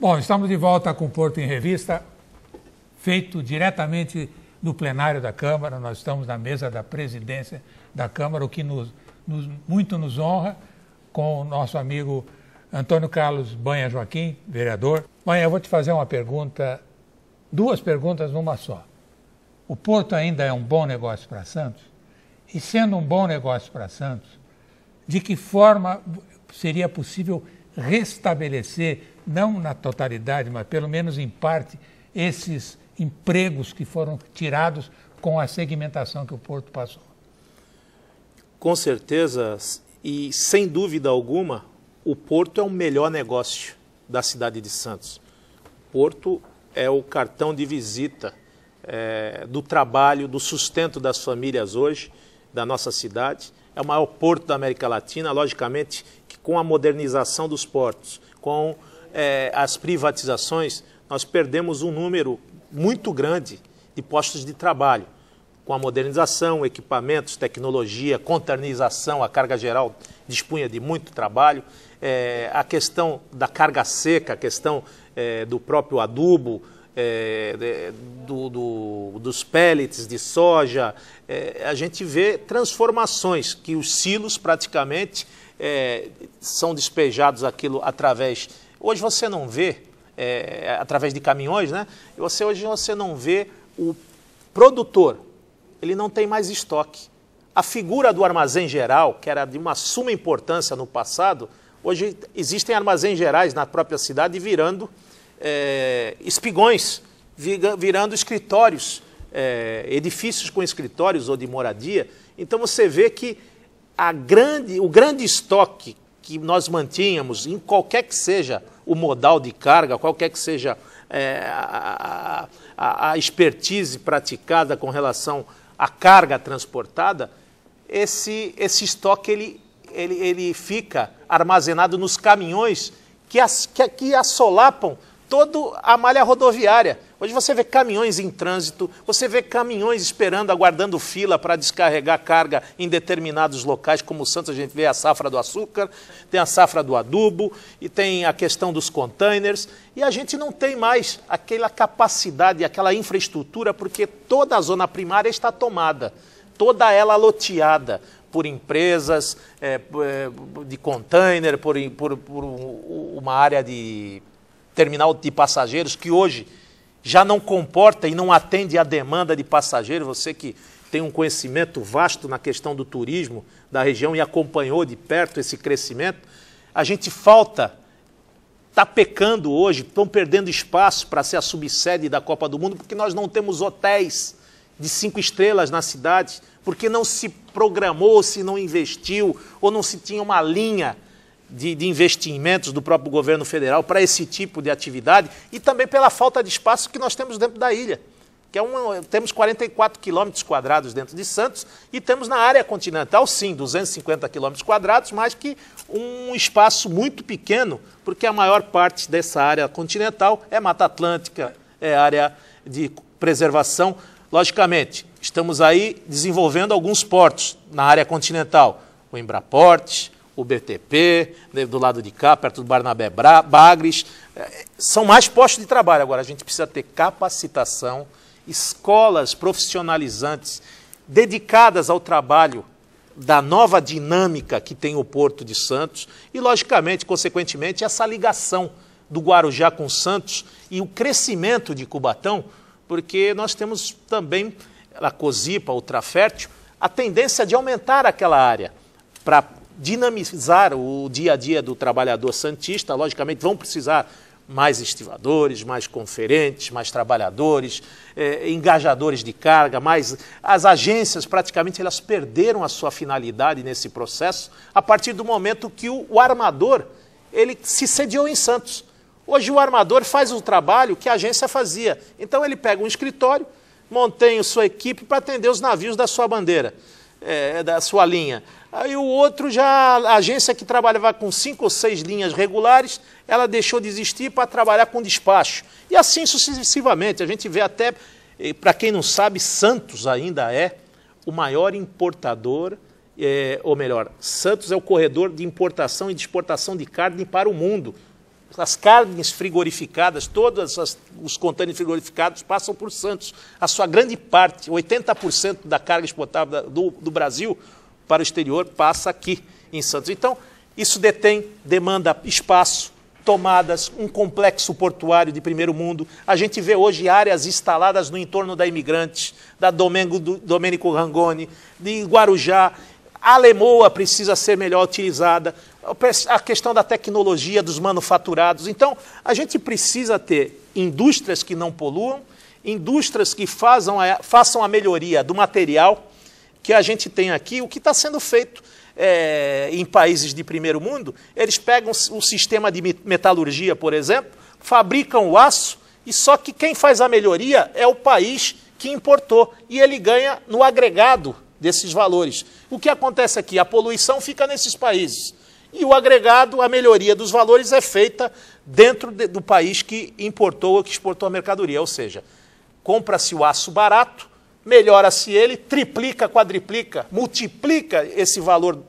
Bom, estamos de volta com o Porto em Revista, feito diretamente do plenário da Câmara. Nós estamos na mesa da presidência da Câmara, o que muito nos honra, com o nosso amigo Antônio Carlos Banha Joaquim, vereador. Banha, eu vou te fazer uma pergunta, duas perguntas numa só. O Porto ainda é um bom negócio para Santos? E sendo um bom negócio para Santos, de que forma seria possível restabelecer, não na totalidade, mas pelo menos em parte, esses empregos que foram tirados com a segmentação que o Porto passou? Com certeza e sem dúvida alguma, o Porto é o melhor negócio da cidade de Santos. O Porto é o cartão de visita do trabalho, do sustento das famílias hoje, da nossa cidade. É o maior porto da América Latina, logicamente que com a modernização dos portos, com as privatizações, nós perdemos um número muito grande de postos de trabalho. Com a modernização, equipamentos, tecnologia, containerização, a carga geral dispunha de muito trabalho. A questão da carga seca, a questão do próprio adubo, dos pellets de soja, a gente vê transformações, que os silos praticamente são despejados aquilo através... Hoje você não vê, através de caminhões, né? Hoje você não vê o produtor, ele não tem mais estoque. A figura do armazém geral, que era de uma suma importância no passado, hoje existem armazéns gerais na própria cidade virando espigões, virando escritórios, edifícios com escritórios ou de moradia. Então você vê que o grande estoque que nós mantínhamos, em qualquer que seja o modal de carga, qualquer que seja a expertise praticada com relação à carga transportada, esse estoque ele fica armazenado nos caminhões que assolapam toda a malha rodoviária. Hoje você vê caminhões em trânsito, você vê caminhões esperando, aguardando fila para descarregar carga em determinados locais, como o Santos. A gente vê a safra do açúcar, tem a safra do adubo e tem a questão dos containers. E a gente não tem mais aquela capacidade, aquela infraestrutura, porque toda a zona primária está tomada, toda ela loteada por empresas de container, por uma área de terminal de passageiros que hoje já não comporta e não atende à demanda de passageiros. Você que tem um conhecimento vasto na questão do turismo da região e acompanhou de perto esse crescimento, a gente está pecando hoje, estão perdendo espaço para ser a subsede da Copa do Mundo, porque nós não temos hotéis de 5 estrelas na cidade, porque não se programou, se não investiu, ou não se tinha uma linha de investimentos do próprio governo federal para esse tipo de atividade, e também pela falta de espaço que nós temos dentro da ilha, que temos 44 quilômetros quadrados dentro de Santos, e temos na área continental, sim, 250 quilômetros quadrados, mas que um espaço muito pequeno, porque a maior parte dessa área continental é Mata Atlântica, é área de preservação. Logicamente, estamos aí desenvolvendo alguns portos na área continental, o Embraportes, o BTP, do lado de cá, perto do Barnabé Bagres. São mais postos de trabalho. Agora, a gente precisa ter capacitação, escolas profissionalizantes dedicadas ao trabalho da nova dinâmica que tem o Porto de Santos e, logicamente, consequentemente, essa ligação do Guarujá com Santos e o crescimento de Cubatão, porque nós temos também, a Cosipa, o Trafértil, a tendência de aumentar aquela área para dinamizar o dia a dia do trabalhador santista. Logicamente vão precisar mais estivadores, mais conferentes, mais trabalhadores, engajadores de carga, mais as agências praticamente elas perderam a sua finalidade nesse processo a partir do momento que o armador ele se sediou em Santos. Hoje o armador faz o trabalho que a agência fazia. Então ele pega um escritório, mantém sua equipe para atender os navios da sua bandeira, da sua linha. Aí o outro já, a agência que trabalhava com 5 ou 6 linhas regulares, ela deixou de existir para trabalhar com despacho. E assim sucessivamente. A gente vê até, para quem não sabe, Santos ainda é o maior importador, ou melhor, Santos é o corredor de importação e de exportação de carne para o mundo. as carnes frigorificadas, os contêineres frigorificados passam por Santos. A sua grande parte, 80% da carga exportável do Brasil para o exterior passa aqui em Santos. Então, isso demanda espaço, tomadas, um complexo portuário de primeiro mundo. A gente vê hoje áreas instaladas no entorno da Imigrantes, da Domênico Rangoni, de Guarujá. A Lemoa precisa ser melhor utilizada, a questão da tecnologia, dos manufaturados. Então, a gente precisa ter indústrias que não poluam, indústrias que façam a melhoria do material que a gente tem aqui. O que está sendo feito em países de primeiro mundo, eles pegam o sistema de metalurgia, por exemplo, fabricam o aço, e só que quem faz a melhoria é o país que importou, e ele ganha no agregado desses valores. O que acontece aqui? A poluição fica nesses países. E o agregado, a melhoria dos valores é feita dentro do país que importou ou que exportou a mercadoria. Ou seja, compra-se o aço barato, melhora-se ele, triplica, quadriplica, multiplica esse valor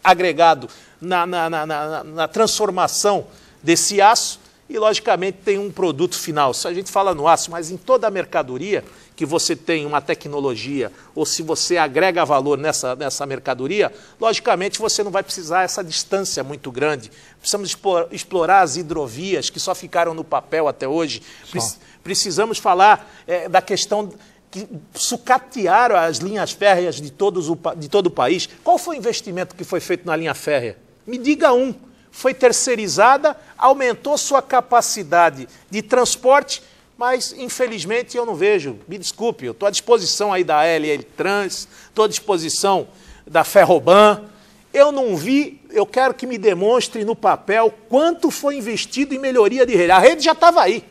agregado na transformação desse aço e, logicamente, tem um produto final. Se a gente fala no aço, mas em toda a mercadoria que você tem uma tecnologia, ou se você agrega valor nessa mercadoria, logicamente você não vai precisar essa distância muito grande. Precisamos explorar as hidrovias que só ficaram no papel até hoje. Precisamos falar da questão que sucatearam as linhas férreas de todo o país. Qual foi o investimento que foi feito na linha férrea? Me diga um. Foi terceirizada, aumentou sua capacidade de transporte, mas, infelizmente, eu não vejo. Me desculpe, eu estou à disposição aí da LL Trans, estou à disposição da Ferroban. Eu não vi, eu quero que me demonstre no papel quanto foi investido em melhoria de rede. A rede já estava aí.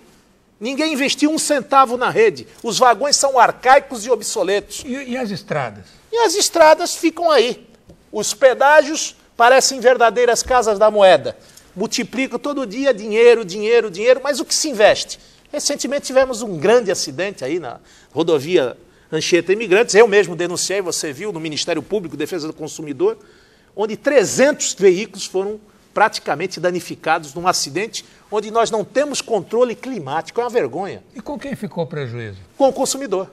Ninguém investiu um centavo na rede. Os vagões são arcaicos e obsoletos. E as estradas? E as estradas ficam aí. Os pedágios parecem verdadeiras casas da moeda. Multiplicam todo dia dinheiro, dinheiro, dinheiro, mas o que se investe? Recentemente tivemos um grande acidente aí na rodovia Anchieta Imigrantes. Eu mesmo denunciei, você viu, no Ministério Público, Defesa do Consumidor, onde 300 veículos foram praticamente danificados num acidente onde nós não temos controle climático. É uma vergonha. E com quem ficou o prejuízo? Com o consumidor.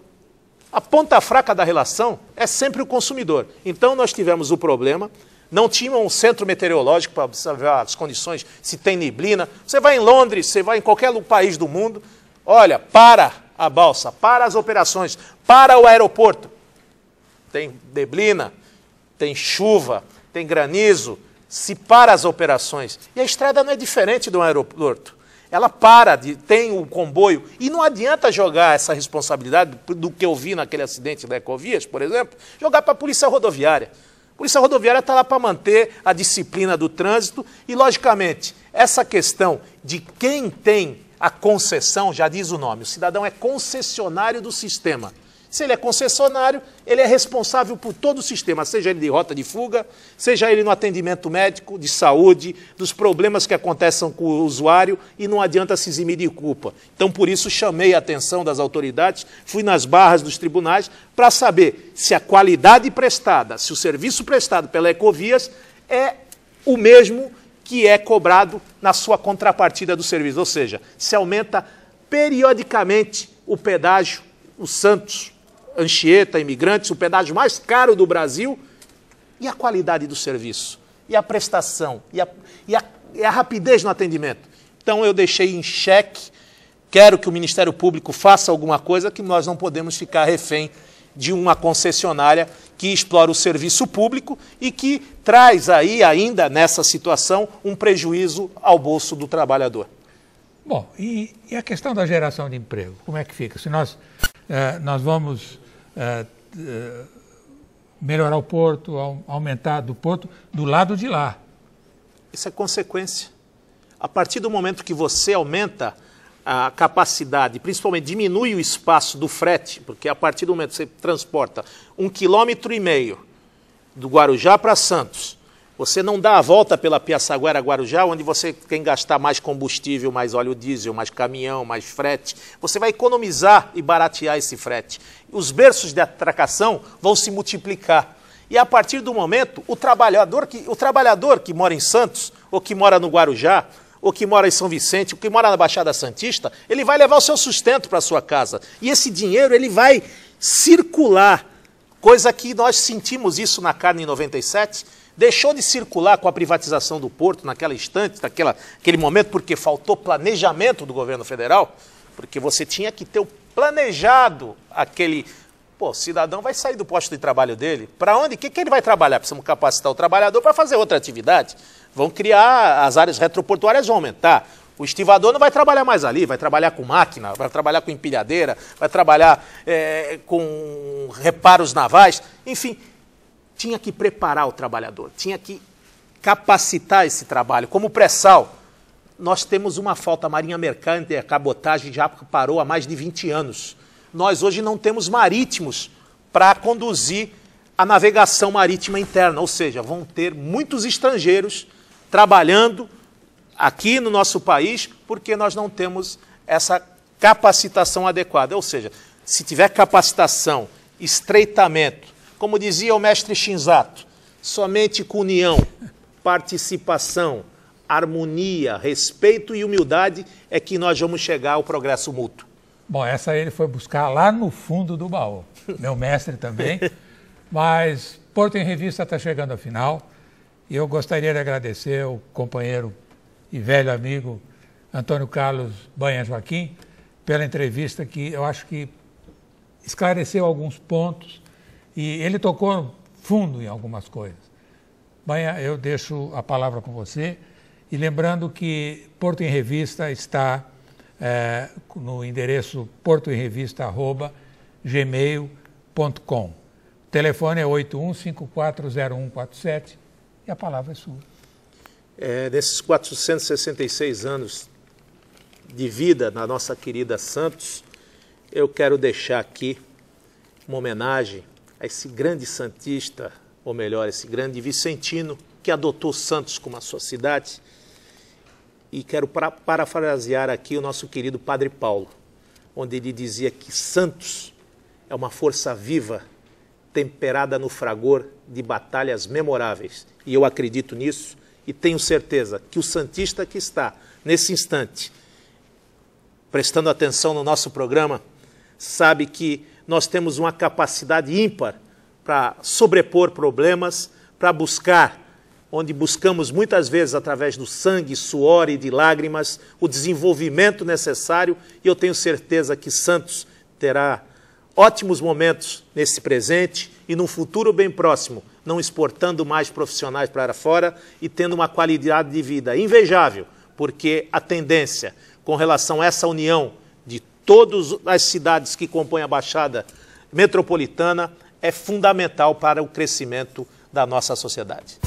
A ponta fraca da relação é sempre o consumidor. Então nós tivemos o problema, não tinha um centro meteorológico para observar as condições, se tem neblina. Você vai em Londres, você vai em qualquer país do mundo, olha, para a balsa, para as operações, para o aeroporto. Tem neblina, tem chuva, tem granizo, se para as operações. E a estrada não é diferente do aeroporto. Ela tem o comboio, e não adianta jogar essa responsabilidade do que eu vi naquele acidente da Ecovias, por exemplo, jogar para a Polícia Rodoviária. A Polícia Rodoviária está lá para manter a disciplina do trânsito e, logicamente, essa questão de quem tem a concessão, já diz o nome, o cidadão é concessionário do sistema. Se ele é concessionário, ele é responsável por todo o sistema, seja ele de rota de fuga, seja ele no atendimento médico, de saúde, dos problemas que acontecem com o usuário, e não adianta se eximir de culpa. Então, por isso, chamei a atenção das autoridades, fui nas barras dos tribunais para saber se a qualidade prestada, se o serviço prestado pela Ecovias é o mesmo que é cobrado na sua contrapartida do serviço, ou seja, se aumenta periodicamente o pedágio, o Santos, Anchieta, Imigrantes, o pedágio mais caro do Brasil, e a qualidade do serviço, e a prestação, e a rapidez no atendimento. Então eu deixei em xeque, quero que o Ministério Público faça alguma coisa, que nós não podemos ficar refém de uma concessionária que explora o serviço público e que traz aí, ainda nessa situação, um prejuízo ao bolso do trabalhador. Bom, e a questão da geração de emprego, como é que fica? Se nós vamos melhorar o porto, aumentar do porto do lado de lá. Isso é consequência. A partir do momento que você aumenta a capacidade, principalmente diminui o espaço do frete, porque a partir do momento que você transporta 1,5 km do Guarujá para Santos, você não dá a volta pela Piaçaguera-Guarujá, onde você tem que gastar mais combustível, mais óleo diesel, mais caminhão, mais frete. Você vai economizar e baratear esse frete. Os berços de atracação vão se multiplicar. E a partir do momento, o trabalhador que mora em Santos, ou que mora no Guarujá, ou que mora em São Vicente, ou que mora na Baixada Santista, ele vai levar o seu sustento para a sua casa. E esse dinheiro ele vai circular, coisa que nós sentimos isso na carne em 97, deixou de circular com a privatização do porto naquela instante, naquele momento, porque faltou planejamento do governo federal, porque você tinha que ter o planejado aquele... Pô, o cidadão vai sair do posto de trabalho dele, para onde? O que ele vai trabalhar? Precisamos capacitar o trabalhador para fazer outra atividade. Vão criar, as áreas retroportuárias vão aumentar. O estivador não vai trabalhar mais ali, vai trabalhar com máquina, vai trabalhar com empilhadeira, vai trabalhar com reparos navais. Enfim, tinha que preparar o trabalhador, tinha que capacitar esse trabalho. Como pré-sal, nós temos uma falta. A Marinha Mercante, a cabotagem já parou há mais de 20 anos. Nós hoje não temos marítimos para conduzir a navegação marítima interna, ou seja, vão ter muitos estrangeiros trabalhando aqui no nosso país, porque nós não temos essa capacitação adequada. Ou seja, se tiver capacitação, estreitamento, como dizia o mestre Shinzato, somente com união, participação, harmonia, respeito e humildade é que nós vamos chegar ao progresso mútuo. Bom, essa ele foi buscar lá no fundo do baú, meu mestre também, mas Porto em Revista está chegando ao final e eu gostaria de agradecer ao companheiro e velho amigo Antônio Carlos Banha Joaquim pela entrevista, que eu acho que esclareceu alguns pontos e ele tocou fundo em algumas coisas. Banha, eu deixo a palavra com você e lembrando que Porto em Revista está no endereço portoemrevista@gmail.com. O telefone é 81540147 e a palavra é sua. Nesses 466 anos de vida na nossa querida Santos, eu quero deixar aqui uma homenagem a esse grande santista, ou melhor, esse grande vicentino que adotou Santos como a sua cidade. E quero parafrasear aqui o nosso querido Padre Paulo, onde ele dizia que Santos é uma força viva, temperada no fragor de batalhas memoráveis. E eu acredito nisso e tenho certeza que o santista que está, nesse instante, prestando atenção no nosso programa, sabe que nós temos uma capacidade ímpar para sobrepor problemas, para buscar, onde buscamos muitas vezes através do sangue, suor e de lágrimas, o desenvolvimento necessário, e eu tenho certeza que Santos terá ótimos momentos nesse presente e num futuro bem próximo, não exportando mais profissionais para fora e tendo uma qualidade de vida invejável, porque a tendência com relação a essa união de todas as cidades que compõem a Baixada Metropolitana é fundamental para o crescimento da nossa sociedade.